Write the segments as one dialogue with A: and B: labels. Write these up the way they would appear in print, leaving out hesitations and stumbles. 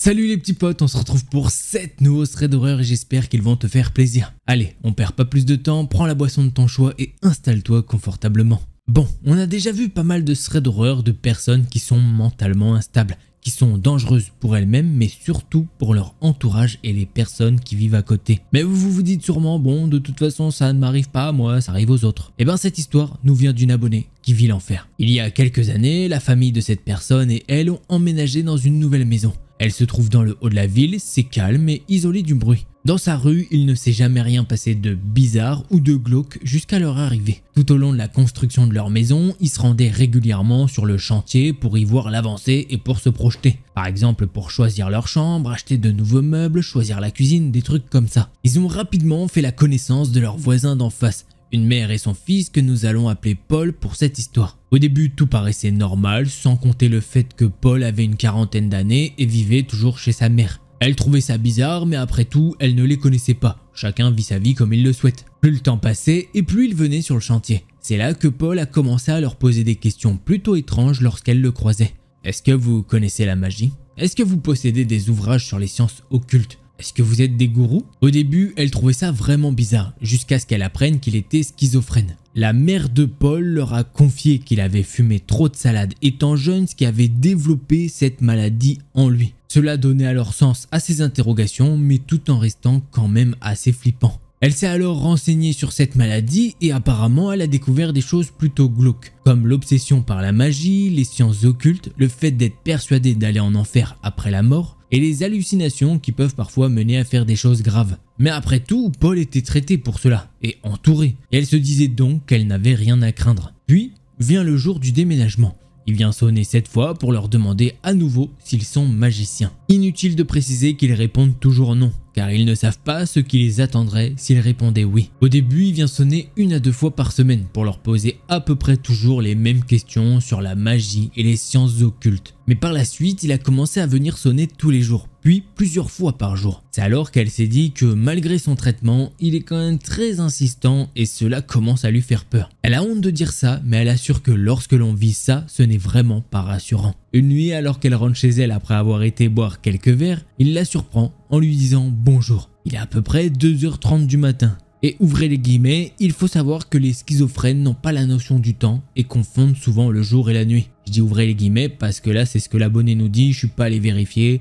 A: Salut les petits potes, on se retrouve pour 7 nouveaux threads d'horreur et j'espère qu'ils vont te faire plaisir. Allez, on perd pas plus de temps, prends la boisson de ton choix et installe-toi confortablement. Bon, on a déjà vu pas mal de threads d'horreur de personnes qui sont mentalement instables, qui sont dangereuses pour elles-mêmes mais surtout pour leur entourage et les personnes qui vivent à côté. Mais vous vous dites sûrement, bon de toute façon ça ne m'arrive pas à moi, ça arrive aux autres. Et bien cette histoire nous vient d'une abonnée qui vit l'enfer. Il y a quelques années, la famille de cette personne et elle ont emménagé dans une nouvelle maison. Elle se trouve dans le haut de la ville, c'est calme et isolé du bruit. Dans sa rue, il ne s'est jamais rien passé de bizarre ou de glauque jusqu'à leur arrivée. Tout au long de la construction de leur maison, ils se rendaient régulièrement sur le chantier pour y voir l'avancée et pour se projeter. Par exemple pour choisir leur chambre, acheter de nouveaux meubles, choisir la cuisine, des trucs comme ça. Ils ont rapidement fait la connaissance de leurs voisins d'en face. Une mère et son fils que nous allons appeler Paul pour cette histoire. Au début, tout paraissait normal, sans compter le fait que Paul avait une quarantaine d'années et vivait toujours chez sa mère. Elle trouvait ça bizarre, mais après tout, elle ne les connaissait pas. Chacun vit sa vie comme il le souhaite. Plus le temps passait et plus ils venaient sur le chantier. C'est là que Paul a commencé à leur poser des questions plutôt étranges lorsqu'elle le croisait. Est-ce que vous connaissez la magie? Est-ce que vous possédez des ouvrages sur les sciences occultes? Est-ce que vous êtes des gourous? Au début, elle trouvait ça vraiment bizarre, jusqu'à ce qu'elle apprenne qu'il était schizophrène. La mère de Paul leur a confié qu'il avait fumé trop de salade étant jeune, ce qui avait développé cette maladie en lui. Cela donnait alors sens à ses interrogations, mais tout en restant quand même assez flippant. Elle s'est alors renseignée sur cette maladie et apparemment elle a découvert des choses plutôt glauques, comme l'obsession par la magie, les sciences occultes, le fait d'être persuadée d'aller en enfer après la mort, et les hallucinations qui peuvent parfois mener à faire des choses graves. Mais après tout, Paul était traité pour cela, et entouré, et elle se disait donc qu'elle n'avait rien à craindre. Puis vient le jour du déménagement. Il vient sonner 7 fois pour leur demander à nouveau s'ils sont magiciens. Inutile de préciser qu'ils répondent toujours non, car ils ne savent pas ce qui les attendrait s'ils répondaient oui. Au début, il vient sonner 1 à 2 fois par semaine pour leur poser à peu près toujours les mêmes questions sur la magie et les sciences occultes. Mais par la suite, il a commencé à venir sonner tous les jours, puis plusieurs fois par jour. C'est alors qu'elle s'est dit que malgré son traitement, il est quand même très insistant et cela commence à lui faire peur. Elle a honte de dire ça, mais elle assure que lorsque l'on vit ça, ce n'est vraiment pas rassurant. Une nuit, alors qu'elle rentre chez elle après avoir été boire quelques verres, il la surprend en lui disant bonjour. Il est à peu près 2h30 du matin. Et ouvrez les guillemets, il faut savoir que les schizophrènes n'ont pas la notion du temps et confondent souvent le jour et la nuit. Je dis ouvrez les guillemets parce que là c'est ce que l'abonné nous dit, je suis pas allé vérifier.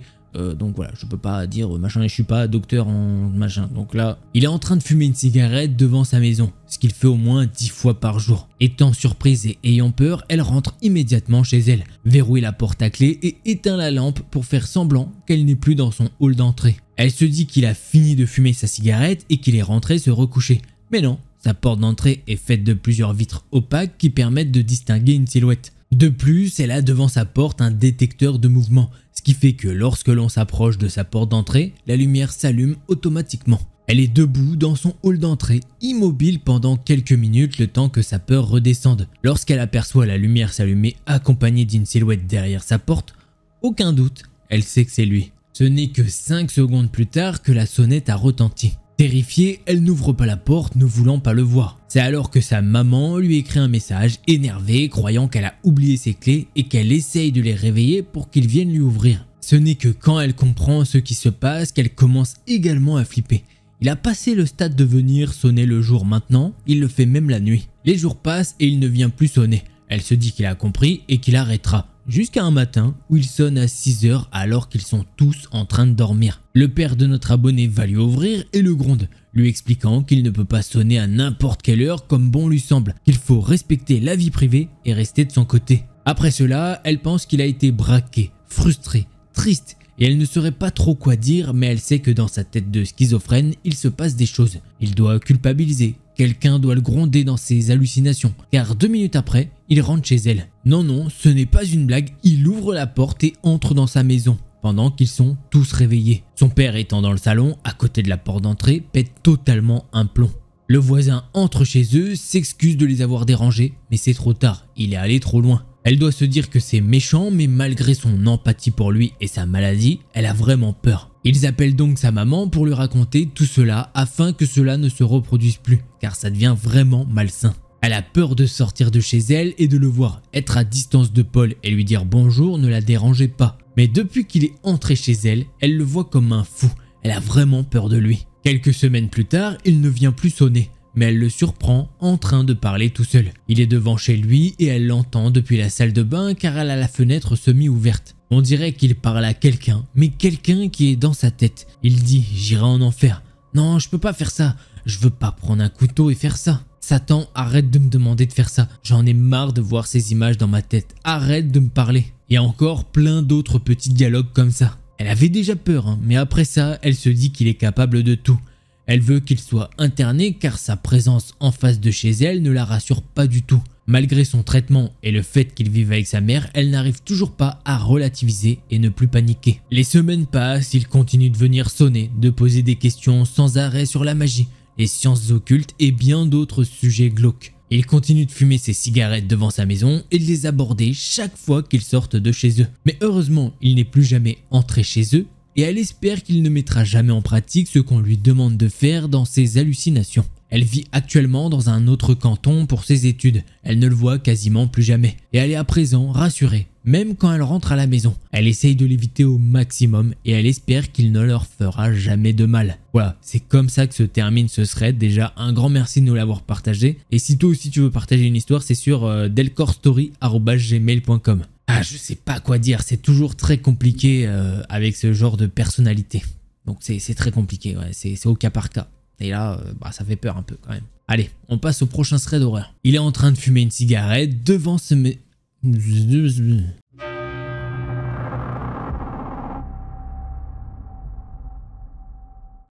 A: Donc voilà, je peux pas dire machin, je suis pas docteur en machin. Donc là, il est en train de fumer une cigarette devant sa maison, ce qu'il fait au moins 10 fois par jour. Étant surprise et ayant peur, elle rentre immédiatement chez elle, verrouille la porte à clé et éteint la lampe pour faire semblant qu'elle n'est plus dans son hall d'entrée. Elle se dit qu'il a fini de fumer sa cigarette et qu'il est rentré se recoucher. Mais non, sa porte d'entrée est faite de plusieurs vitres opaques qui permettent de distinguer une silhouette. De plus, elle a devant sa porte un détecteur de mouvement, ce qui fait que lorsque l'on s'approche de sa porte d'entrée, la lumière s'allume automatiquement. Elle est debout dans son hall d'entrée, immobile pendant quelques minutes le temps que sa peur redescende. Lorsqu'elle aperçoit la lumière s'allumer accompagnée d'une silhouette derrière sa porte, aucun doute, elle sait que c'est lui. Ce n'est que 5 secondes plus tard que la sonnette a retenti. Terrifiée, elle n'ouvre pas la porte, ne voulant pas le voir. C'est alors que sa maman lui écrit un message énervé, croyant qu'elle a oublié ses clés et qu'elle essaye de les réveiller pour qu'ils viennent lui ouvrir. Ce n'est que quand elle comprend ce qui se passe qu'elle commence également à flipper. Il a passé le stade de venir sonner le jour maintenant, il le fait même la nuit. Les jours passent et il ne vient plus sonner. Elle se dit qu'il a compris et qu'il arrêtera. Jusqu'à un matin où il sonne à 6h alors qu'ils sont tous en train de dormir. Le père de notre abonné va lui ouvrir et le gronde, lui expliquant qu'il ne peut pas sonner à n'importe quelle heure comme bon lui semble, qu'il faut respecter la vie privée et rester de son côté. Après cela, elle pense qu'il a été braqué, frustré, triste et elle ne saurait pas trop quoi dire, mais elle sait que dans sa tête de schizophrène, il se passe des choses. Il doit culpabiliser. Quelqu'un doit le gronder dans ses hallucinations, car 2 minutes après, il rentre chez elle. Non, ce n'est pas une blague, il ouvre la porte et entre dans sa maison, pendant qu'ils sont tous réveillés. Son père étant dans le salon, à côté de la porte d'entrée, pète totalement un plomb. Le voisin entre chez eux, s'excuse de les avoir dérangés, mais c'est trop tard, il est allé trop loin. Elle doit se dire que c'est méchant, mais malgré son empathie pour lui et sa maladie, elle a vraiment peur. Ils appellent donc sa maman pour lui raconter tout cela afin que cela ne se reproduise plus, car ça devient vraiment malsain. Elle a peur de sortir de chez elle et de le voir. Être à distance de Paul et lui dire bonjour ne la dérangeait pas. Mais depuis qu'il est entré chez elle, elle le voit comme un fou. Elle a vraiment peur de lui. Quelques semaines plus tard, il ne vient plus sonner, mais elle le surprend en train de parler tout seul. Il est devant chez lui et elle l'entend depuis la salle de bain car elle a la fenêtre semi-ouverte. On dirait qu'il parle à quelqu'un, mais quelqu'un qui est dans sa tête. Il dit « J'irai en enfer ». Non, je peux pas faire ça. Je veux pas prendre un couteau et faire ça. Satan, arrête de me demander de faire ça. J'en ai marre de voir ces images dans ma tête. Arrête de me parler. Il y a encore plein d'autres petits dialogues comme ça. Elle avait déjà peur, mais après ça, elle se dit qu'il est capable de tout. Elle veut qu'il soit interné car sa présence en face de chez elle ne la rassure pas du tout. Malgré son traitement et le fait qu'il vive avec sa mère, elle n'arrive toujours pas à relativiser et ne plus paniquer. Les semaines passent, il continue de venir sonner, de poser des questions sans arrêt sur la magie, les sciences occultes et bien d'autres sujets glauques. Il continue de fumer ses cigarettes devant sa maison et de les aborder chaque fois qu'ils sortent de chez eux. Mais heureusement, il n'est plus jamais entré chez eux et elle espère qu'il ne mettra jamais en pratique ce qu'on lui demande de faire dans ses hallucinations. Elle vit actuellement dans un autre canton pour ses études. Elle ne le voit quasiment plus jamais. Et elle est à présent rassurée, même quand elle rentre à la maison. Elle essaye de l'éviter au maximum et elle espère qu'il ne leur fera jamais de mal. Voilà, c'est comme ça que se termine ce thread. Déjà, un grand merci de nous l'avoir partagé. Et si toi aussi tu veux partager une histoire, c'est sur delcorstory@gmail.com. Ah, je sais pas quoi dire, c'est toujours très compliqué avec ce genre de personnalité. Donc c'est très compliqué, ouais, c'est au cas par cas. Et là, ça fait peur un peu quand même. Allez, on passe au prochain thread d'horreur. Il est en train de fumer une cigarette devant ce...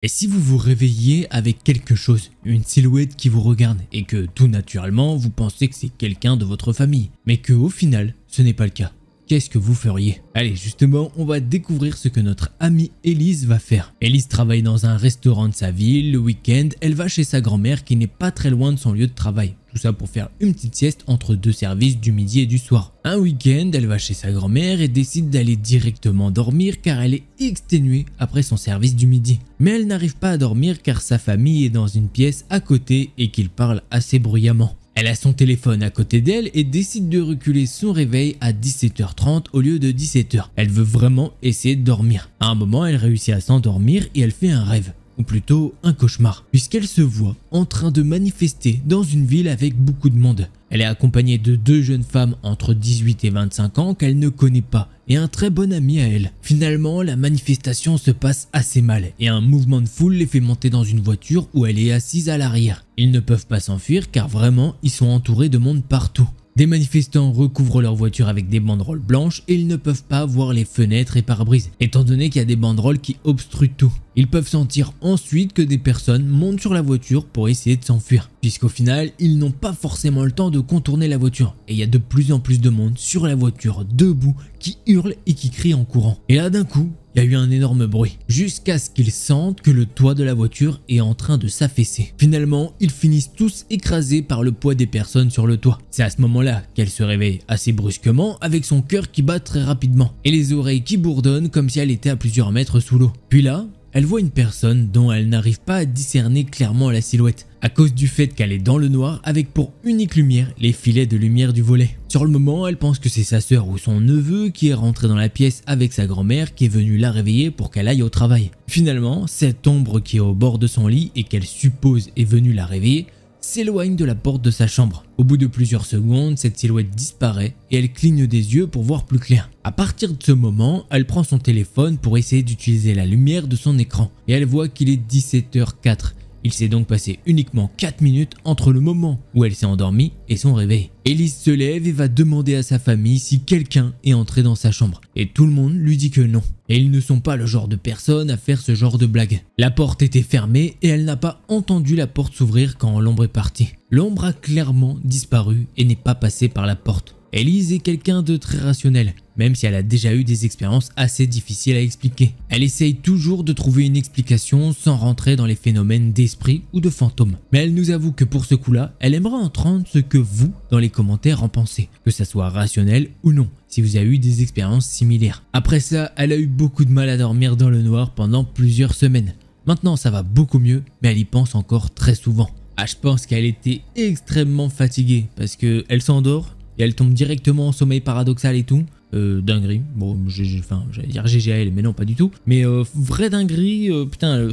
A: Et si vous vous réveillez avec quelque chose, une silhouette qui vous regarde et que tout naturellement vous pensez que c'est quelqu'un de votre famille, mais que au final ce n'est pas le cas, qu'est-ce que vous feriez? Allez, justement, on va découvrir ce que notre amie Elise va faire. Elise travaille dans un restaurant de sa ville. Le week-end, elle va chez sa grand-mère qui n'est pas très loin de son lieu de travail. Tout ça pour faire une petite sieste entre deux services du midi et du soir. Un week-end, elle va chez sa grand-mère et décide d'aller directement dormir car elle est exténuée après son service du midi. Mais elle n'arrive pas à dormir car sa famille est dans une pièce à côté et qu'ils parlent assez bruyamment. Elle a son téléphone à côté d'elle et décide de reculer son réveil à 17h30 au lieu de 17h. Elle veut vraiment essayer de dormir. À un moment, elle réussit à s'endormir et elle fait un rêve, ou plutôt un cauchemar, puisqu'elle se voit en train de manifester dans une ville avec beaucoup de monde. Elle est accompagnée de deux jeunes femmes entre 18 et 25 ans qu'elle ne connaît pas et un très bon ami à elle. Finalement, la manifestation se passe assez mal et un mouvement de foule les fait monter dans une voiture où elle est assise à l'arrière. Ils ne peuvent pas s'enfuir car vraiment ils sont entourés de monde partout. Des manifestants recouvrent leur voiture avec des banderoles blanches et ils ne peuvent pas voir les fenêtres et pare-brises, étant donné qu'il y a des banderoles qui obstruent tout. Ils peuvent sentir ensuite que des personnes montent sur la voiture pour essayer de s'enfuir, puisqu'au final, ils n'ont pas forcément le temps de contourner la voiture. Et il y a de plus en plus de monde sur la voiture, debout, qui hurle et qui crie en courant. Et là d'un coup, il y a eu un énorme bruit, jusqu'à ce qu'ils sentent que le toit de la voiture est en train de s'affaisser. Finalement, ils finissent tous écrasés par le poids des personnes sur le toit. C'est à ce moment-là qu'elle se réveille assez brusquement, avec son cœur qui bat très rapidement, et les oreilles qui bourdonnent comme si elle était à plusieurs mètres sous l'eau. Puis là, elle voit une personne dont elle n'arrive pas à discerner clairement la silhouette, à cause du fait qu'elle est dans le noir avec pour unique lumière les filets de lumière du volet. Sur le moment, elle pense que c'est sa sœur ou son neveu qui est rentré dans la pièce avec sa grand-mère qui est venue la réveiller pour qu'elle aille au travail. Finalement, cette ombre qui est au bord de son lit et qu'elle suppose est venue la réveiller, s'éloigne de la porte de sa chambre. Au bout de plusieurs secondes, cette silhouette disparaît et elle cligne des yeux pour voir plus clair. À partir de ce moment, elle prend son téléphone pour essayer d'utiliser la lumière de son écran et elle voit qu'il est 17h04. Il s'est donc passé uniquement 4 minutes entre le moment où elle s'est endormie et son réveil. Elise se lève et va demander à sa famille si quelqu'un est entré dans sa chambre. Et tout le monde lui dit que non. Et ils ne sont pas le genre de personnes à faire ce genre de blague. La porte était fermée et elle n'a pas entendu la porte s'ouvrir quand l'ombre est partie. L'ombre a clairement disparu et n'est pas passée par la porte. Elise est quelqu'un de très rationnel, même si elle a déjà eu des expériences assez difficiles à expliquer. Elle essaye toujours de trouver une explication sans rentrer dans les phénomènes d'esprit ou de fantômes. Mais elle nous avoue que pour ce coup-là, elle aimerait entendre ce que vous, dans les commentaires, en pensez, que ça soit rationnel ou non, si vous avez eu des expériences similaires. Après ça, elle a eu beaucoup de mal à dormir dans le noir pendant plusieurs semaines. Maintenant, ça va beaucoup mieux, mais elle y pense encore très souvent. Ah, je pense qu'elle était extrêmement fatiguée parce qu'elle s'endort et elle tombe directement en sommeil paradoxal et tout. dinguerie. Bon, j'allais dire GGAL, mais non, pas du tout. Mais vraie dinguerie, putain,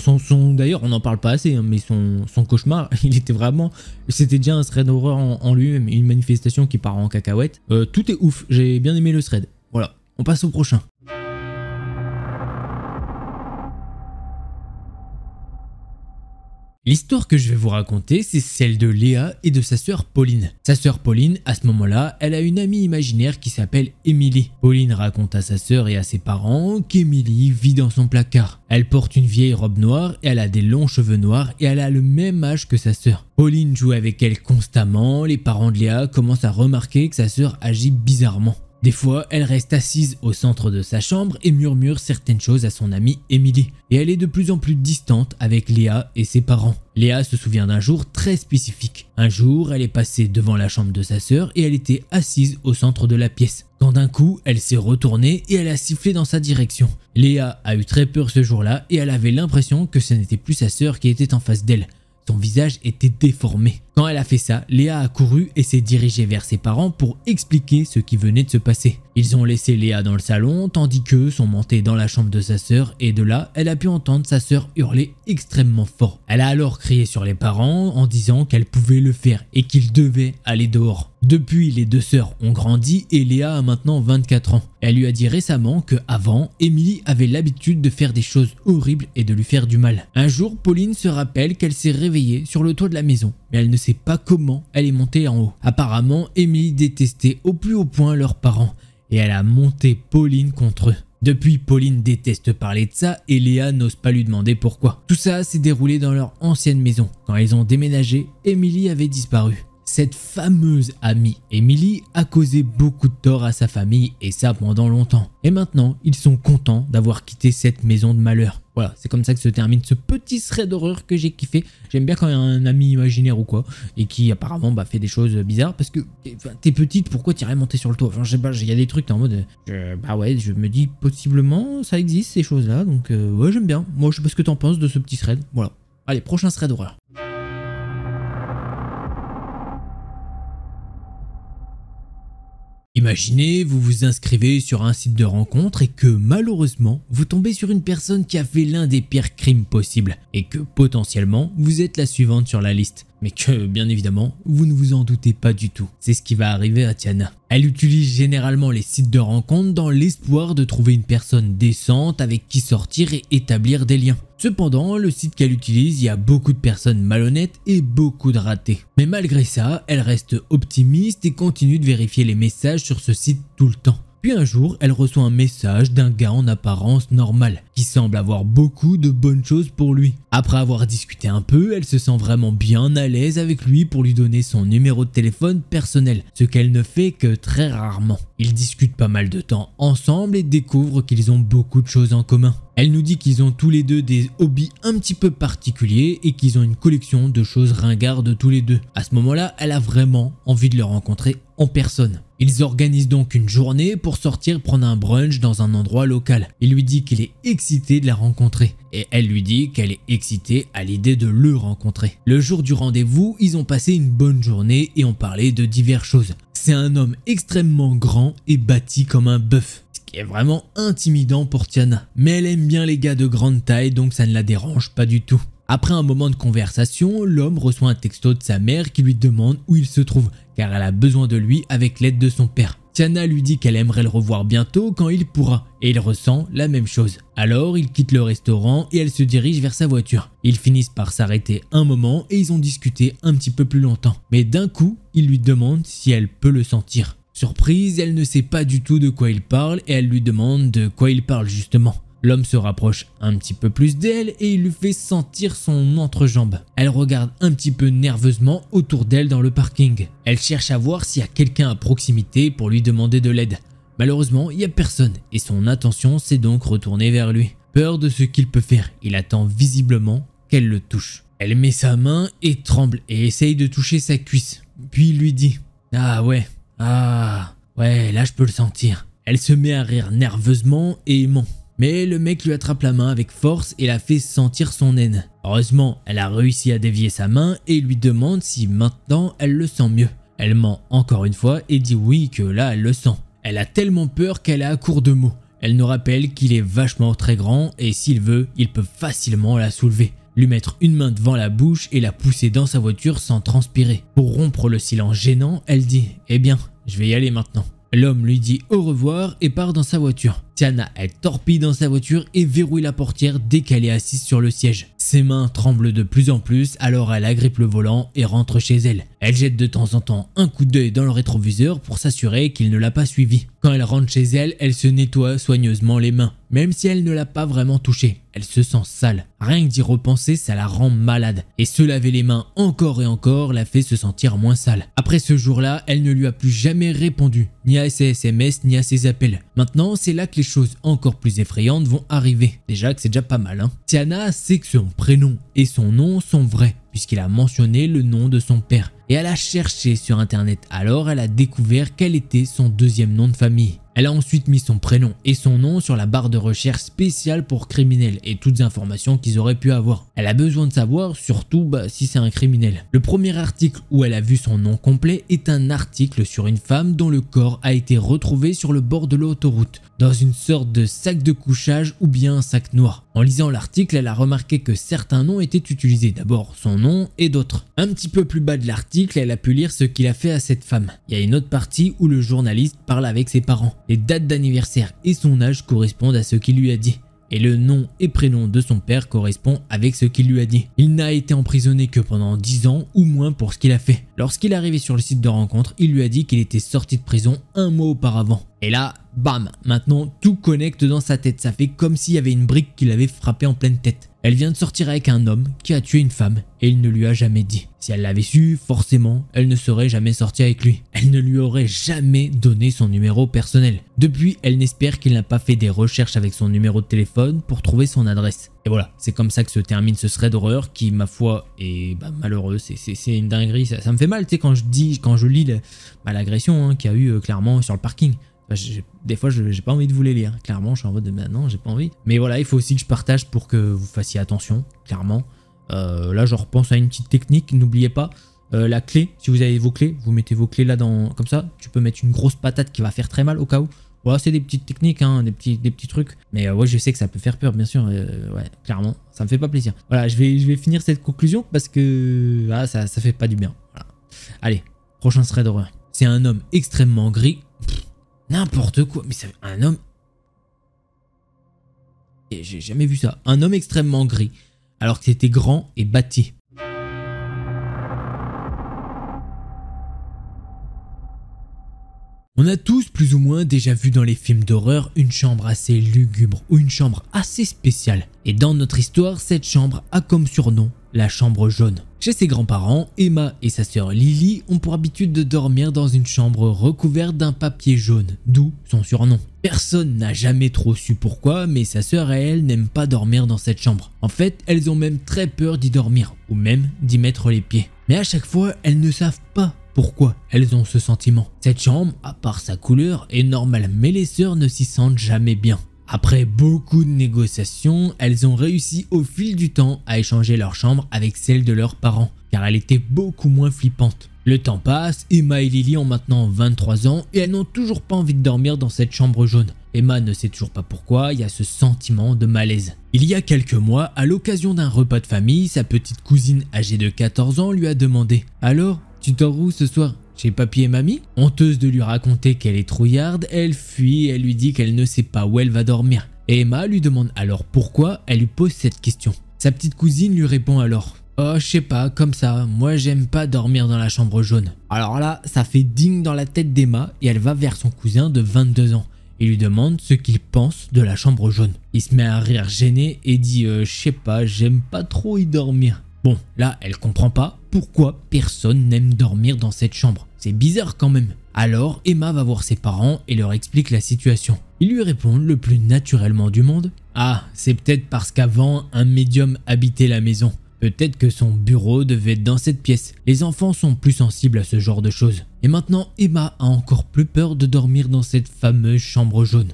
A: d'ailleurs, on n'en parle pas assez, hein, mais son cauchemar, il était vraiment... C'était déjà un thread d'horreur en lui-même, une manifestation qui part en cacahuète. Tout est ouf, j'ai bien aimé le thread. Voilà, on passe au prochain. L'histoire que je vais vous raconter, c'est celle de Léa et de sa sœur Pauline. Sa sœur Pauline, à ce moment-là, elle a une amie imaginaire qui s'appelle Émilie. Pauline raconte à sa sœur et à ses parents qu'Émilie vit dans son placard. Elle porte une vieille robe noire et elle a des longs cheveux noirs et elle a le même âge que sa sœur. Pauline joue avec elle constamment, les parents de Léa commencent à remarquer que sa sœur agit bizarrement. Des fois, elle reste assise au centre de sa chambre et murmure certaines choses à son amie Émilie. Et elle est de plus en plus distante avec Léa et ses parents. Léa se souvient d'un jour très spécifique. Un jour, elle est passée devant la chambre de sa sœur et elle était assise au centre de la pièce. Quand d'un coup, elle s'est retournée et elle a sifflé dans sa direction. Léa a eu très peur ce jour-là et elle avait l'impression que ce n'était plus sa sœur qui était en face d'elle. Son visage était déformé. Quand elle a fait ça, Léa a couru et s'est dirigée vers ses parents pour expliquer ce qui venait de se passer. Ils ont laissé Léa dans le salon tandis qu'eux sont montés dans la chambre de sa sœur et de là, elle a pu entendre sa sœur hurler extrêmement fort. Elle a alors crié sur les parents en disant qu'elle pouvait le faire et qu'ils devaient aller dehors. Depuis, les deux sœurs ont grandi et Léa a maintenant 24 ans. Elle lui a dit récemment que avant, Émilie avait l'habitude de faire des choses horribles et de lui faire du mal. Un jour, Pauline se rappelle qu'elle s'est réveillée sur le toit de la maison, mais elle ne sait pas comment elle est montée en haut. Apparemment, Émilie détestait au plus haut point leurs parents et elle a monté Pauline contre eux. Depuis, Pauline déteste parler de ça et Léa n'ose pas lui demander pourquoi. Tout ça s'est déroulé dans leur ancienne maison. Quand ils ont déménagé, Émilie avait disparu. Cette fameuse amie Émilie a causé beaucoup de tort à sa famille et ça pendant longtemps. Et maintenant, ils sont contents d'avoir quitté cette maison de malheur. Voilà, c'est comme ça que se termine ce petit thread d'horreur que j'ai kiffé. J'aime bien quand il y a un ami imaginaire ou quoi et qui apparemment fait des choses bizarres parce que t'es petite, pourquoi t'irais monter sur le toit? Enfin, je sais pas, il y a des trucs t'es en mode ouais, je me dis possiblement ça existe ces choses-là donc ouais, j'aime bien. Moi, je sais pas ce que t'en penses de ce petit thread. Voilà. Allez, prochain thread d'horreur. Imaginez, vous vous inscrivez sur un site de rencontre et que malheureusement, vous tombez sur une personne qui a fait l'un des pires crimes possibles et que potentiellement, vous êtes la suivante sur la liste. Mais que, bien évidemment, vous ne vous en doutez pas du tout. C'est ce qui va arriver à Tiana. Elle utilise généralement les sites de rencontre dans l'espoir de trouver une personne décente avec qui sortir et établir des liens. Cependant, le site qu'elle utilise, il y a beaucoup de personnes malhonnêtes et beaucoup de ratés. Mais malgré ça, elle reste optimiste et continue de vérifier les messages sur ce site tout le temps. Puis un jour, elle reçoit un message d'un gars en apparence normale, qui semble avoir beaucoup de bonnes choses pour lui. Après avoir discuté un peu, elle se sent vraiment bien à l'aise avec lui pour lui donner son numéro de téléphone personnel, ce qu'elle ne fait que très rarement. Ils discutent pas mal de temps ensemble et découvrent qu'ils ont beaucoup de choses en commun. Elle nous dit qu'ils ont tous les deux des hobbies un petit peu particuliers et qu'ils ont une collection de choses ringardes tous les deux. À ce moment-là, elle a vraiment envie de le rencontrer en personne. Ils organisent donc une journée pour sortir prendre un brunch dans un endroit local. Il lui dit qu'il est excité de la rencontrer et elle lui dit qu'elle est excitée à l'idée de le rencontrer. Le jour du rendez-vous, ils ont passé une bonne journée et ont parlé de diverses choses. C'est un homme extrêmement grand et bâti comme un bœuf, ce qui est vraiment intimidant pour Tiana. Mais elle aime bien les gars de grande taille donc ça ne la dérange pas du tout. Après un moment de conversation, l'homme reçoit un texto de sa mère qui lui demande où il se trouve car elle a besoin de lui avec l'aide de son père. Tiana lui dit qu'elle aimerait le revoir bientôt quand il pourra et il ressent la même chose. Alors il quitte le restaurant et elle se dirige vers sa voiture. Ils finissent par s'arrêter un moment et ils ont discuté un petit peu plus longtemps. Mais d'un coup, il lui demande si elle peut le sentir. Surprise, elle ne sait pas du tout de quoi il parle et elle lui demande de quoi il parle justement. L'homme se rapproche un petit peu plus d'elle et il lui fait sentir son entrejambe. Elle regarde un petit peu nerveusement autour d'elle dans le parking. Elle cherche à voir s'il y a quelqu'un à proximité pour lui demander de l'aide. Malheureusement, il n'y a personne et son attention s'est donc retournée vers lui. Peur de ce qu'il peut faire, il attend visiblement qu'elle le touche. Elle met sa main et tremble et essaye de toucher sa cuisse. Puis il lui dit « Ah ouais, là je peux le sentir ». Elle se met à rire nerveusement et ment. Mais le mec lui attrape la main avec force et la fait sentir son haine. Heureusement, elle a réussi à dévier sa main et lui demande si maintenant elle le sent mieux. Elle ment encore une fois et dit oui que là elle le sent. Elle a tellement peur qu'elle est à court de mots. Elle nous rappelle qu'il est vachement très grand et s'il veut, il peut facilement la soulever, lui mettre une main devant la bouche et la pousser dans sa voiture sans transpirer. Pour rompre le silence gênant, elle dit « Eh bien, je vais y aller maintenant ». L'homme lui dit au revoir et part dans sa voiture. Tiana, elle torpille dans sa voiture et verrouille la portière dès qu'elle est assise sur le siège. Ses mains tremblent de plus en plus, alors elle agrippe le volant et rentre chez elle. Elle jette de temps en temps un coup d'œil dans le rétroviseur pour s'assurer qu'il ne l'a pas suivie. Quand elle rentre chez elle, elle se nettoie soigneusement les mains. Même si elle ne l'a pas vraiment touchée, elle se sent sale. Rien que d'y repenser, ça la rend malade. Et se laver les mains encore et encore la fait se sentir moins sale. Après ce jour-là, elle ne lui a plus jamais répondu, ni à ses SMS, ni à ses appels. Maintenant, c'est là que les choses encore plus effrayantes vont arriver. Déjà que c'est déjà pas mal, hein. Tiana sait que son prénom et son nom sont vrais, puisqu'il a mentionné le nom de son père. Et elle a cherché sur internet, alors elle a découvert quel était son deuxième nom de famille. Elle a ensuite mis son prénom et son nom sur la barre de recherche spéciale pour criminels et toutes les informations qu'ils auraient pu avoir. Elle a besoin de savoir, surtout si c'est un criminel. Le premier article où elle a vu son nom complet est un article sur une femme dont le corps a été retrouvé sur le bord de l'autoroute, dans une sorte de sac de couchage ou bien un sac noir. En lisant l'article, elle a remarqué que certains noms étaient utilisés, d'abord son nom et d'autres. Un petit peu plus bas de l'article, elle a pu lire ce qu'il a fait à cette femme. Il y a une autre partie où le journaliste parle avec ses parents. Les dates d'anniversaire et son âge correspondent à ce qu'il lui a dit. Et le nom et prénom de son père correspond avec ce qu'il lui a dit. Il n'a été emprisonné que pendant 10 ans ou moins pour ce qu'il a fait. Lorsqu'il est arrivé sur le site de rencontre, il lui a dit qu'il était sorti de prison un mois auparavant. Et là, bam, maintenant tout connecte dans sa tête. Ça fait comme s'il y avait une brique qui l'avait frappé en pleine tête. Elle vient de sortir avec un homme qui a tué une femme et il ne lui a jamais dit. Si elle l'avait su, forcément, elle ne serait jamais sortie avec lui. Elle ne lui aurait jamais donné son numéro personnel. Depuis, elle n'espère qu'il n'a pas fait des recherches avec son numéro de téléphone pour trouver son adresse. Et voilà, c'est comme ça que se termine ce thread d'horreur qui, ma foi, est malheureux. C'est une dinguerie. Ça me fait mal, tu sais, quand je lis l'agression qu'il y a eu clairement sur le parking. Des fois, j'ai pas envie de vous les lire. Clairement, je suis en mode non, j'ai pas envie. Mais voilà, il faut aussi que je partage pour que vous fassiez attention, clairement. Là, je repense à une petite technique. N'oubliez pas la clé. Si vous avez vos clés, vous mettez vos clés là comme ça. Tu peux mettre une grosse patate qui va faire très mal au cas où. Voilà, c'est des petites techniques, hein, des petits trucs. Mais ouais, je sais que ça peut faire peur, bien sûr. Ouais, clairement, ça me fait pas plaisir. Voilà, je vais finir cette conclusion parce que ça fait pas du bien. Voilà. Allez, prochain thread d'horreur. C'est un homme extrêmement gris. N'importe quoi, mais c'est un homme... Et j'ai jamais vu ça. Un homme extrêmement gris, alors que c'était grand et bâti. On a tous plus ou moins déjà vu dans les films d'horreur une chambre assez lugubre ou une chambre assez spéciale. Et dans notre histoire, cette chambre a comme surnom la chambre jaune. Chez ses grands-parents, Emma et sa sœur Lily ont pour habitude de dormir dans une chambre recouverte d'un papier jaune, d'où son surnom. Personne n'a jamais trop su pourquoi, mais sa sœur et elle n'aiment pas dormir dans cette chambre. En fait, elles ont même très peur d'y dormir, ou même d'y mettre les pieds. Mais à chaque fois, elles ne savent pas pourquoi elles ont ce sentiment. Cette chambre, à part sa couleur, est normale, mais les sœurs ne s'y sentent jamais bien. Après beaucoup de négociations, elles ont réussi au fil du temps à échanger leur chambre avec celle de leurs parents, car elle était beaucoup moins flippante. Le temps passe, Emma et Lily ont maintenant 23 ans et elles n'ont toujours pas envie de dormir dans cette chambre jaune. Emma ne sait toujours pas pourquoi, il y a ce sentiment de malaise. Il y a quelques mois, à l'occasion d'un repas de famille, sa petite cousine âgée de 14 ans lui a demandé « Alors, tu dors où ce soir ? Chez papy et mamie ?» Honteuse de lui raconter qu'elle est trouillarde, elle fuit et elle lui dit qu'elle ne sait pas où elle va dormir. Et Emma lui demande alors pourquoi elle lui pose cette question. Sa petite cousine lui répond alors « Oh, je sais pas, comme ça, moi j'aime pas dormir dans la chambre jaune. » Alors là, ça fait ding dans la tête d'Emma et elle va vers son cousin de 22 ans et lui demande ce qu'il pense de la chambre jaune. Il se met à rire gêné et dit « Je sais pas, j'aime pas trop y dormir. » Bon, là, elle comprend pas pourquoi personne n'aime dormir dans cette chambre. C'est bizarre quand même. Alors, Emma va voir ses parents et leur explique la situation. Ils lui répondent le plus naturellement du monde. Ah, c'est peut-être parce qu'avant, un médium habitait la maison. Peut-être que son bureau devait être dans cette pièce. Les enfants sont plus sensibles à ce genre de choses. Et maintenant, Emma a encore plus peur de dormir dans cette fameuse chambre jaune.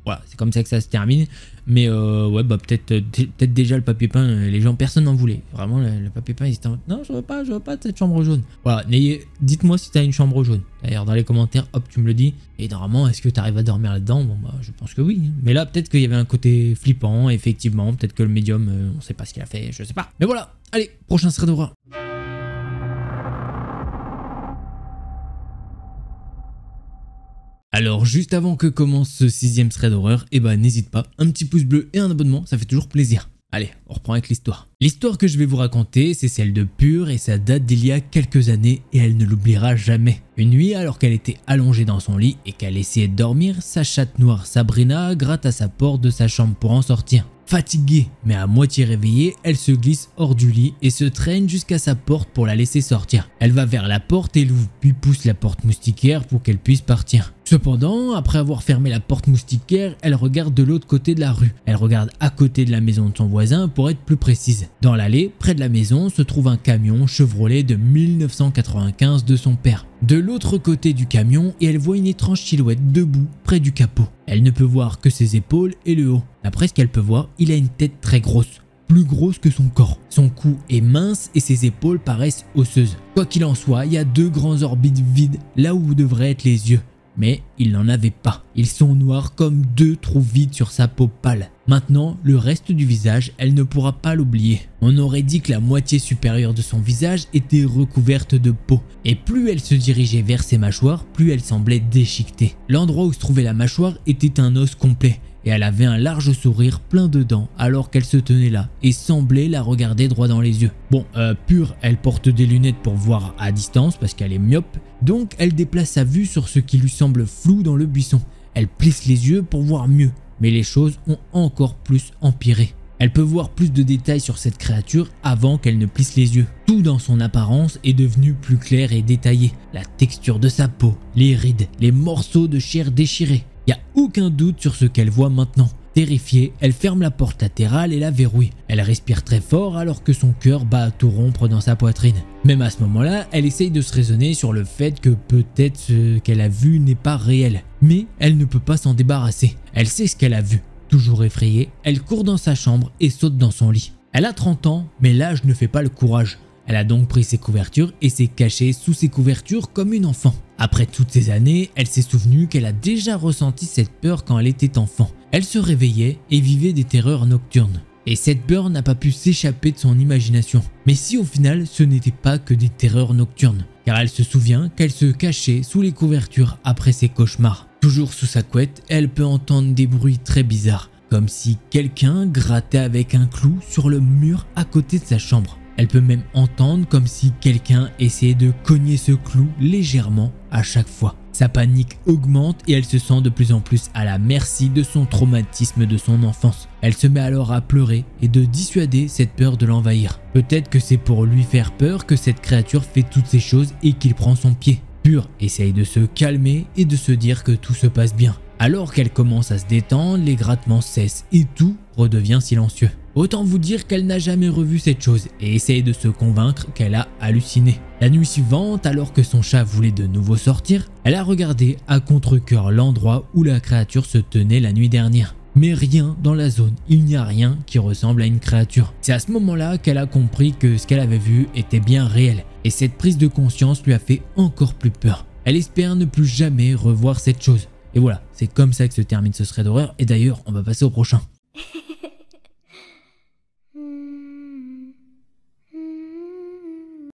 A: voilà, c'est comme ça que ça se termine. Mais ouais, bah peut-être déjà le papier peint, les gens, personne n'en voulait. Vraiment, le papier peint, ils étaient en... Non, je veux pas de cette chambre jaune. Voilà, dites-moi si t'as une chambre jaune. D'ailleurs, dans les commentaires, hop, tu me le dis. Et normalement, est-ce que t'arrives à dormir là-dedans? Bon, bah, je pense que oui. Mais là, peut-être qu'il y avait un côté flippant, effectivement. Peut-être que le médium, on sait pas ce qu'il a fait, je sais pas. Mais voilà, allez, prochain thread d'horreur. Alors juste avant que commence ce 6ème thread d'horreur, eh ben n'hésite pas, un petit pouce bleu et un abonnement, ça fait toujours plaisir. Allez, on reprend avec l'histoire. L'histoire que je vais vous raconter, c'est celle de Pure et ça date d'il y a quelques années et elle ne l'oubliera jamais. Une nuit, alors qu'elle était allongée dans son lit et qu'elle essayait de dormir, sa chatte noire Sabrina gratte à sa porte de sa chambre pour en sortir. Fatiguée, mais à moitié réveillée, elle se glisse hors du lit et se traîne jusqu'à sa porte pour la laisser sortir. Elle va vers la porte et l'ouvre, puis pousse la porte moustiquaire pour qu'elle puisse partir. Cependant, après avoir fermé la porte moustiquaire, elle regarde de l'autre côté de la rue. Elle regarde à côté de la maison de son voisin pour être plus précise. Dans l'allée, près de la maison, se trouve un camion Chevrolet de 1995 de son père. De l'autre côté du camion, et elle voit une étrange silhouette debout près du capot. Elle ne peut voir que ses épaules et le haut. D'après ce qu'elle peut voir, il a une tête très grosse. Plus grosse que son corps. Son cou est mince et ses épaules paraissent osseuses. Quoi qu'il en soit, il y a deux grands orbites vides là où devraient être les yeux. Mais il n'en avait pas. Ils sont noirs comme deux trous vides sur sa peau pâle. Maintenant, le reste du visage, elle ne pourra pas l'oublier. On aurait dit que la moitié supérieure de son visage était recouverte de peau. Et plus elle se dirigeait vers ses mâchoires, plus elle semblait déchiquetée. L'endroit où se trouvait la mâchoire était un os complet. Et elle avait un large sourire plein de dents alors qu'elle se tenait là et semblait la regarder droit dans les yeux. Bon, Pure, elle porte des lunettes pour voir à distance parce qu'elle est myope, donc elle déplace sa vue sur ce qui lui semble flou dans le buisson. Elle plisse les yeux pour voir mieux, mais les choses ont encore plus empiré. Elle peut voir plus de détails sur cette créature avant qu'elle ne plisse les yeux. Tout dans son apparence est devenu plus clair et détaillé. La texture de sa peau, les rides, les morceaux de chair déchirés. Il n'y a aucun doute sur ce qu'elle voit maintenant. Terrifiée, elle ferme la porte latérale et la verrouille. Elle respire très fort alors que son cœur bat à tout rompre dans sa poitrine. Même à ce moment-là, elle essaye de se raisonner sur le fait que peut-être ce qu'elle a vu n'est pas réel. Mais elle ne peut pas s'en débarrasser. Elle sait ce qu'elle a vu. Toujours effrayée, elle court dans sa chambre et saute dans son lit. Elle a 30 ans, mais l'âge ne fait pas le courage. Elle a donc pris ses couvertures et s'est cachée sous ses couvertures comme une enfant. Après toutes ces années, elle s'est souvenue qu'elle a déjà ressenti cette peur quand elle était enfant. Elle se réveillait et vivait des terreurs nocturnes. Et cette peur n'a pas pu s'échapper de son imagination. Mais si au final ce n'était pas que des terreurs nocturnes, car elle se souvient qu'elle se cachait sous les couvertures après ses cauchemars. Toujours sous sa couette, elle peut entendre des bruits très bizarres, comme si quelqu'un grattait avec un clou sur le mur à côté de sa chambre. Elle peut même entendre comme si quelqu'un essayait de cogner ce clou légèrement à chaque fois. Sa panique augmente et elle se sent de plus en plus à la merci de son traumatisme de son enfance. Elle se met alors à pleurer et de dissuader cette peur de l'envahir. Peut-être que c'est pour lui faire peur que cette créature fait toutes ces choses et qu'il prend son pied. Pure essaye de se calmer et de se dire que tout se passe bien. Alors qu'elle commence à se détendre, les grattements cessent et tout redevient silencieux. Autant vous dire qu'elle n'a jamais revu cette chose et essaye de se convaincre qu'elle a halluciné. La nuit suivante, alors que son chat voulait de nouveau sortir, elle a regardé à contre-cœur l'endroit où la créature se tenait la nuit dernière. Mais rien dans la zone, il n'y a rien qui ressemble à une créature. C'est à ce moment-là qu'elle a compris que ce qu'elle avait vu était bien réel et cette prise de conscience lui a fait encore plus peur. Elle espère ne plus jamais revoir cette chose. Et voilà, c'est comme ça que se termine ce thread d'horreur et d'ailleurs, on va passer au prochain.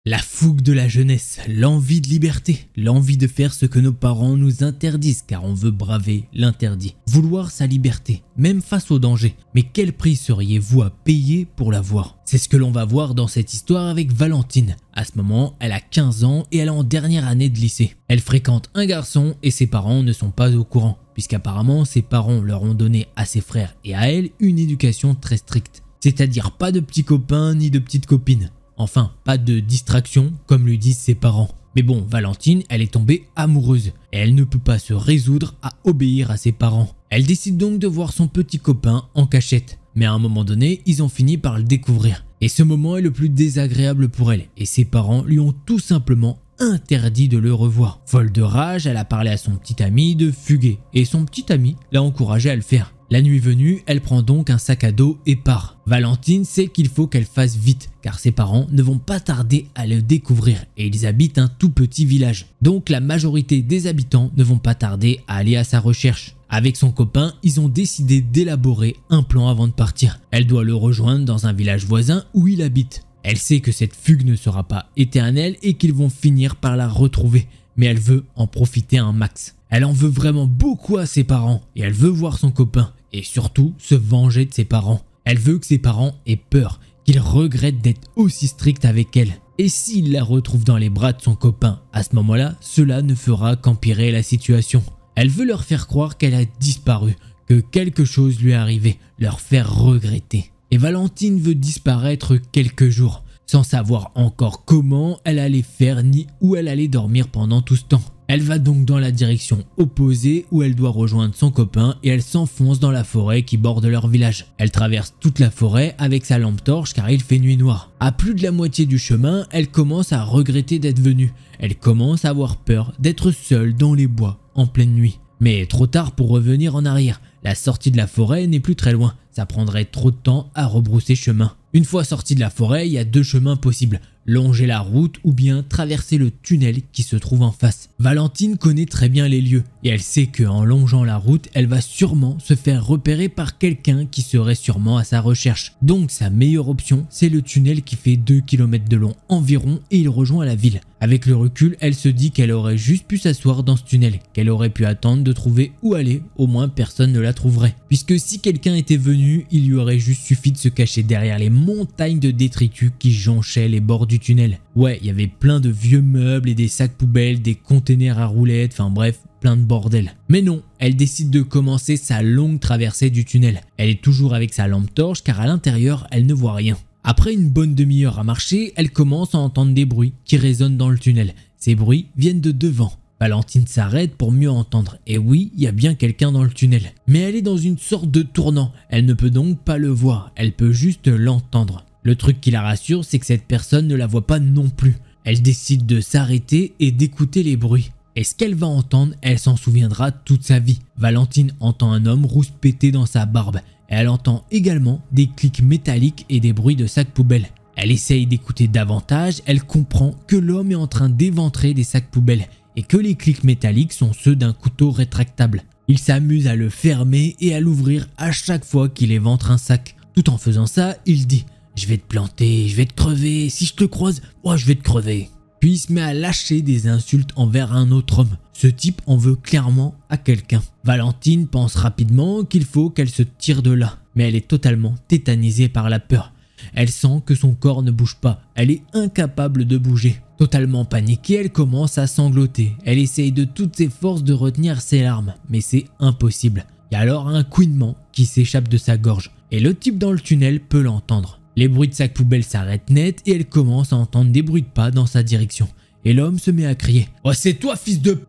A: La fougue de la jeunesse, l'envie de liberté, l'envie de faire ce que nos parents nous interdisent car on veut braver l'interdit. Vouloir sa liberté, même face au danger. Mais quel prix seriez-vous à payer pour l'avoir? C'est ce que l'on va voir dans cette histoire avec Valentine. À ce moment, elle a 15 ans et elle est en dernière année de lycée. Elle fréquente un garçon et ses parents ne sont pas au courant, puisqu'apparemment ses parents leur ont donné à ses frères et à elle une éducation très stricte. C'est-à-dire pas de petits copains ni de petites copines. Enfin, pas de distraction comme lui disent ses parents. Mais bon, Valentine, elle est tombée amoureuse et elle ne peut pas se résoudre à obéir à ses parents. Elle décide donc de voir son petit copain en cachette. Mais à un moment donné, ils ont fini par le découvrir. Et ce moment est le plus désagréable pour elle et ses parents lui ont tout simplement interdit de le revoir. Folle de rage, elle a parlé à son petit ami de fuguer et son petit ami l'a encouragé à le faire. La nuit venue, elle prend donc un sac à dos et part. Valentine sait qu'il faut qu'elle fasse vite car ses parents ne vont pas tarder à le découvrir et ils habitent un tout petit village. Donc la majorité des habitants ne vont pas tarder à aller à sa recherche. Avec son copain, ils ont décidé d'élaborer un plan avant de partir. Elle doit le rejoindre dans un village voisin où il habite. Elle sait que cette fugue ne sera pas éternelle et qu'ils vont finir par la retrouver, mais elle veut en profiter un max. Elle en veut vraiment beaucoup à ses parents et elle veut voir son copain et surtout se venger de ses parents. Elle veut que ses parents aient peur, qu'ils regrettent d'être aussi stricts avec elle. Et s'il la retrouve dans les bras de son copain, à ce moment-là, cela ne fera qu'empirer la situation. Elle veut leur faire croire qu'elle a disparu, que quelque chose lui est arrivé, leur faire regretter. Et Valentine veut disparaître quelques jours, sans savoir encore comment elle allait faire ni où elle allait dormir pendant tout ce temps. Elle va donc dans la direction opposée où elle doit rejoindre son copain et elle s'enfonce dans la forêt qui borde leur village. Elle traverse toute la forêt avec sa lampe torche car il fait nuit noire. À plus de la moitié du chemin, elle commence à regretter d'être venue. Elle commence à avoir peur d'être seule dans les bois en pleine nuit. Mais trop tard pour revenir en arrière. La sortie de la forêt n'est plus très loin. Ça prendrait trop de temps à rebrousser chemin. Une fois sortie de la forêt, il y a deux chemins possibles. Longer la route ou bien traverser le tunnel qui se trouve en face. Valentine connaît très bien les lieux et elle sait qu'en longeant la route, elle va sûrement se faire repérer par quelqu'un qui serait sûrement à sa recherche. Donc sa meilleure option, c'est le tunnel qui fait 2 km de long environ et il rejoint la ville. Avec le recul, elle se dit qu'elle aurait juste pu s'asseoir dans ce tunnel, qu'elle aurait pu attendre de trouver où aller, au moins personne ne la trouverait. Puisque si quelqu'un était venu, il lui aurait juste suffi de se cacher derrière les montagnes de détritus qui jonchaient les bords du tunnel. Ouais, il y avait plein de vieux meubles et des sacs poubelles, des containers à roulettes, enfin bref, plein de bordel. Mais non, elle décide de commencer sa longue traversée du tunnel. Elle est toujours avec sa lampe torche car à l'intérieur, elle ne voit rien. Après une bonne demi-heure à marcher, elle commence à entendre des bruits qui résonnent dans le tunnel. Ces bruits viennent de devant. Valentine s'arrête pour mieux entendre. Et oui, il y a bien quelqu'un dans le tunnel. Mais elle est dans une sorte de tournant. Elle ne peut donc pas le voir, elle peut juste l'entendre. Le truc qui la rassure, c'est que cette personne ne la voit pas non plus. Elle décide de s'arrêter et d'écouter les bruits. Et ce qu'elle va entendre, elle s'en souviendra toute sa vie. Valentine entend un homme rouspéter dans sa barbe. Elle entend également des clics métalliques et des bruits de sacs poubelles. Elle essaye d'écouter davantage, elle comprend que l'homme est en train d'éventrer des sacs poubelles et que les clics métalliques sont ceux d'un couteau rétractable. Il s'amuse à le fermer et à l'ouvrir à chaque fois qu'il éventre un sac. Tout en faisant ça, il dit « Je vais te planter, je vais te crever, si je te croise, oh, je vais te crever ». Puis il se met à lâcher des insultes envers un autre homme. Ce type en veut clairement à quelqu'un. Valentine pense rapidement qu'il faut qu'elle se tire de là. Mais elle est totalement tétanisée par la peur. Elle sent que son corps ne bouge pas. Elle est incapable de bouger. Totalement paniquée, elle commence à sangloter. Elle essaye de toutes ses forces de retenir ses larmes. Mais c'est impossible. Il y a alors un couinement qui s'échappe de sa gorge. Et le type dans le tunnel peut l'entendre. Les bruits de sacs poubelles s'arrêtent net et elle commence à entendre des bruits de pas dans sa direction. Et l'homme se met à crier « Oh, c'est toi, fils de p... »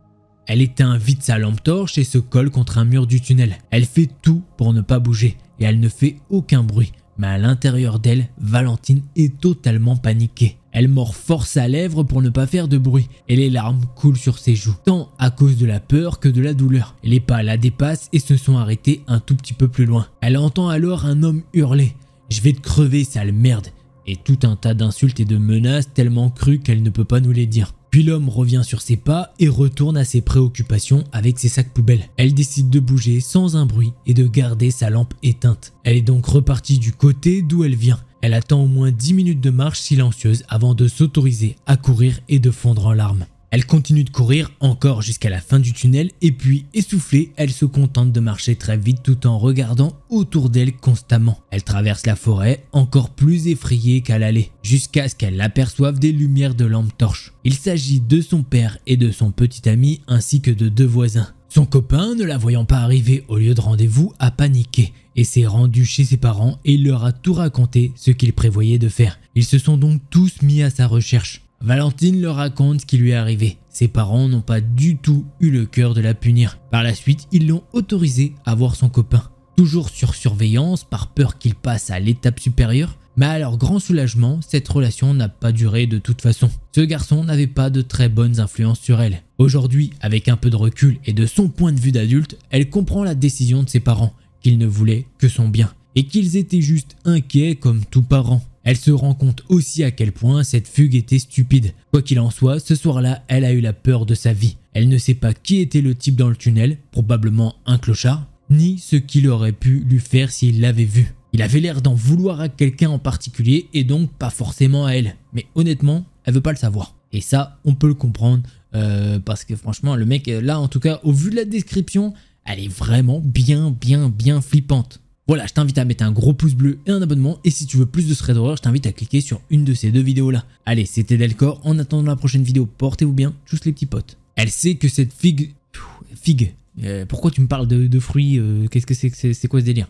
A: Elle éteint vite sa lampe torche et se colle contre un mur du tunnel. Elle fait tout pour ne pas bouger et elle ne fait aucun bruit. Mais à l'intérieur d'elle, Valentine est totalement paniquée. Elle mord fort sa lèvre pour ne pas faire de bruit et les larmes coulent sur ses joues, tant à cause de la peur que de la douleur. Les pas la dépassent et se sont arrêtés un tout petit peu plus loin. Elle entend alors un homme hurler « Je vais te crever, sale merde !» et tout un tas d'insultes et de menaces tellement crues qu'elle ne peut pas nous les dire. Puis l'homme revient sur ses pas et retourne à ses préoccupations avec ses sacs poubelles. Elle décide de bouger sans un bruit et de garder sa lampe éteinte. Elle est donc repartie du côté d'où elle vient. Elle attend au moins 10 minutes de marche silencieuse avant de s'autoriser à courir et de fondre en larmes. Elle continue de courir encore jusqu'à la fin du tunnel et puis, essoufflée, elle se contente de marcher très vite tout en regardant autour d'elle constamment. Elle traverse la forêt encore plus effrayée qu'à l'aller, jusqu'à ce qu'elle aperçoive des lumières de lampe torche. Il s'agit de son père et de son petit ami ainsi que de 2 voisins. Son copain, ne la voyant pas arriver au lieu de rendez-vous, a paniqué et s'est rendu chez ses parents et il leur a tout raconté ce qu'il prévoyait de faire. Ils se sont donc tous mis à sa recherche. Valentine leur raconte ce qui lui est arrivé. Ses parents n'ont pas du tout eu le cœur de la punir. Par la suite, ils l'ont autorisée à voir son copain. Toujours sur surveillance, par peur qu'il passe à l'étape supérieure, Mais à leur grand soulagement, cette relation n'a pas duré de toute façon. Ce garçon n'avait pas de très bonnes influences sur elle. Aujourd'hui, avec un peu de recul et de son point de vue d'adulte, elle comprend la décision de ses parents, qu'ils ne voulaient que son bien, et qu'ils étaient juste inquiets comme tout parent. Elle se rend compte aussi à quel point cette fugue était stupide. Quoi qu'il en soit, ce soir-là, elle a eu la peur de sa vie. Elle ne sait pas qui était le type dans le tunnel, probablement un clochard, ni ce qu'il aurait pu lui faire s'il l'avait vu. Il avait l'air d'en vouloir à quelqu'un en particulier et donc pas forcément à elle. Mais honnêtement, elle veut pas le savoir. Et ça, on peut le comprendre parce que franchement, le mec, là en tout cas, au vu de la description, elle est vraiment bien flippante. Voilà, je t'invite à mettre un gros pouce bleu et un abonnement. Et si tu veux plus de threads d'horreur, je t'invite à cliquer sur une de ces deux vidéos là. Allez, c'était Delcor. En attendant la prochaine vidéo, portez-vous bien, tous les petits potes. Elle sait que cette figue... Pourquoi tu me parles de fruits? Qu'est-ce que c'est quoi ce délire?